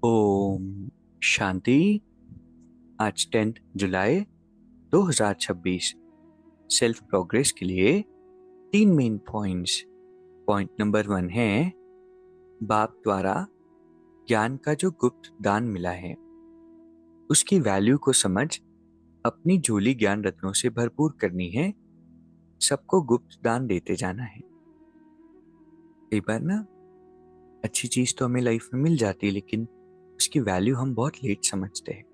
ओम शांति। आज 10 जुलाई 2026 self progress के लिए 3 मेन पॉइंट्स। पॉइंट नंबर 1 है बाप द्वारा ज्ञान का जो गुप्त दान मिला है उसकी वैल्यू को समझ अपनी झोली ज्ञान रत्नों से भरपूर करनी है। सबको गुप्त दान देते जाना है। कई बार ना अच्छी चीज तो हमें लाइफ में मिल जाती है, लेकिन उसकी वैल्यू हम बहुत लेट समझते हैं।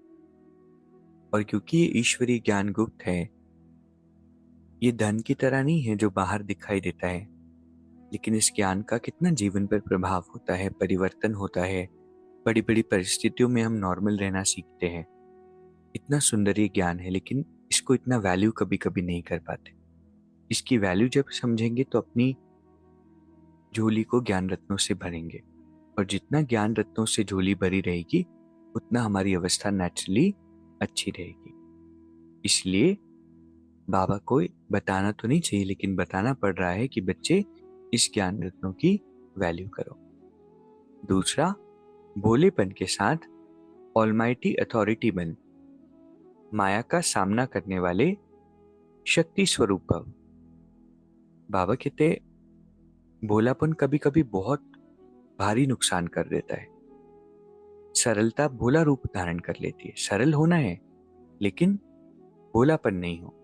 और क्योंकि ये ईश्वरीय ज्ञान गुप्त है, ये धन की तरह नहीं है जो बाहर दिखाई देता है, लेकिन इस ज्ञान का कितना जीवन पर प्रभाव होता है, परिवर्तन होता है। बड़ी बड़ी परिस्थितियों में हम नॉर्मल रहना सीखते हैं। इतना सुंदर ये ज्ञान है, लेकिन इसको इतना वैल्यू कभी कभी नहीं कर पाते। इसकी वैल्यू जब समझेंगे तो अपनी झोली को ज्ञान रत्नों से भरेंगे, और जितना ज्ञान रत्नों से झोली भरी रहेगी उतना हमारी अवस्था नेचुरली अच्छी रहेगी। इसलिए बाबा को बताना तो नहीं चाहिए, लेकिन बताना पड़ रहा है कि बच्चे इस ज्ञान रत्नों की वैल्यू करो। दूसरा, भोलेपन के साथ ऑलमाइटी अथॉरिटी बन माया का सामना करने वाले शक्ति स्वरूप भव। बाबा कहते भोलापन कभी कभी बहुत भारी नुकसान कर देता है। सरलता भोला रूप धारण कर लेती है। सरल होना है लेकिन भोलापन नहीं हो।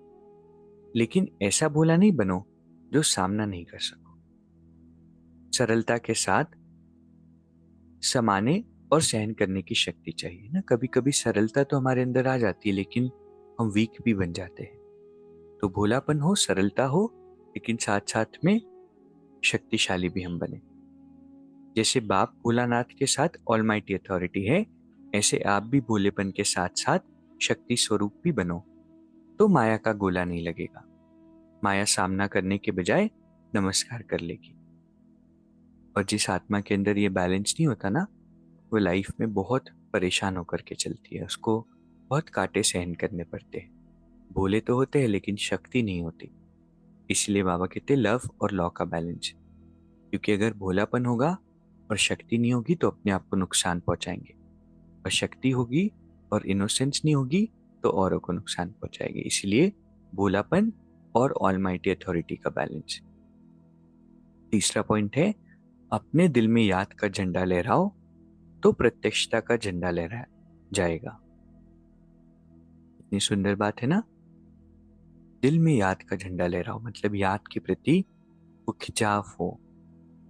लेकिन ऐसा भोला नहीं बनो जो सामना नहीं कर सको। सरलता के साथ समाने और सहन करने की शक्ति चाहिए ना। कभी कभी सरलता तो हमारे अंदर आ जाती है, लेकिन हम वीक भी बन जाते हैं। तो भोलापन हो, सरलता हो, लेकिन साथ साथ में शक्तिशाली भी हम बने। जैसे बाप भोलानाथ के साथ ऑलमाइटी अथॉरिटी है, ऐसे आप भी भोलेपन के साथ साथ शक्ति स्वरूप भी बनो, तो माया का गोला नहीं लगेगा। माया सामना करने के बजाय नमस्कार कर लेगी। और जिस आत्मा के अंदर ये बैलेंस नहीं होता ना, वो लाइफ में बहुत परेशान होकर के चलती है। उसको बहुत कांटे सहन करने पड़ते हैं। भोले तो होते हैं लेकिन शक्ति नहीं होती। इसलिए बाबा कहते लव और लॉ का बैलेंस। क्योंकि अगर भोलापन होगा और शक्ति नहीं होगी तो अपने आप को नुकसान पहुंचाएंगे, और शक्ति होगी और इनोसेंस नहीं होगी तो औरों को नुकसान पहुंचाएंगे। इसलिए भोलापन और ऑलमाइटी अथॉरिटी का बैलेंस। तीसरा पॉइंट है अपने दिल में याद का झंडा लहराओ तो प्रत्यक्षता का झंडा लहरा जाएगा। इतनी सुंदर बात है ना। दिल में याद का झंडा लहराओ मतलब याद के प्रति वो खिंचाव हो,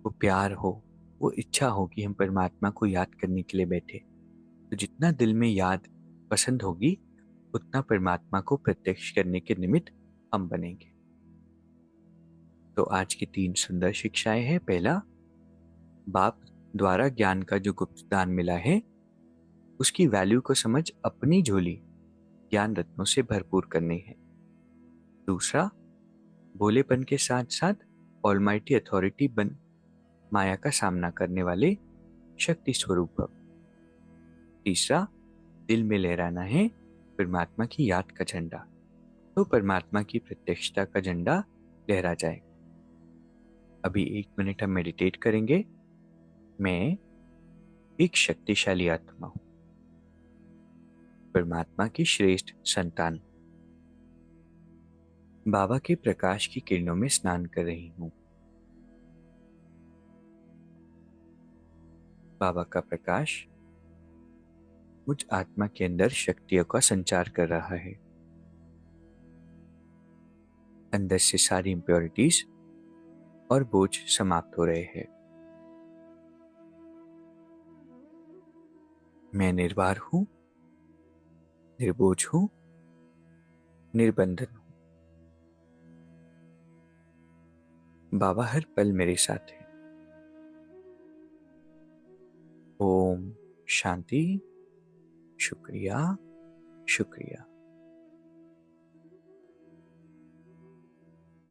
वो प्यार हो, वो इच्छा हो कि हम परमात्मा को याद करने के लिए बैठे। तो जितना दिल में याद पसंद होगी उतना परमात्मा को प्रत्यक्ष करने के निमित्त हम बनेंगे। तो आज की 3 सुंदर शिक्षाएं हैं। पहला, बाप द्वारा ज्ञान का जो गुप्त दान मिला है उसकी वैल्यू को समझ अपनी झोली ज्ञान रत्नों से भरपूर करनी है। दूसरा, भोलेपन के साथ साथ ऑलमाइटी अथॉरिटी बन माया का सामना करने वाले शक्ति स्वरूप भव। तीसरा, दिल में लहराना है परमात्मा की याद का झंडा, तो परमात्मा की प्रत्यक्षता का झंडा लहरा जाएगा। अभी 1 मिनट हम मेडिटेट करेंगे। मैं एक शक्तिशाली आत्मा हूं, परमात्मा की श्रेष्ठ संतान। बाबा के प्रकाश की किरणों में स्नान कर रही हूं। बाबा का प्रकाश मुझ आत्मा के अंदर शक्तियों का संचार कर रहा है। अंदर से सारी इम्प्योरिटीज और बोझ समाप्त हो रहे हैं। मैं निर्वार हूं, निर्बोझ हूं, निर्बंधन हूं। बाबा हर पल मेरे साथ है। ओम शांति। शुक्रिया, शुक्रिया।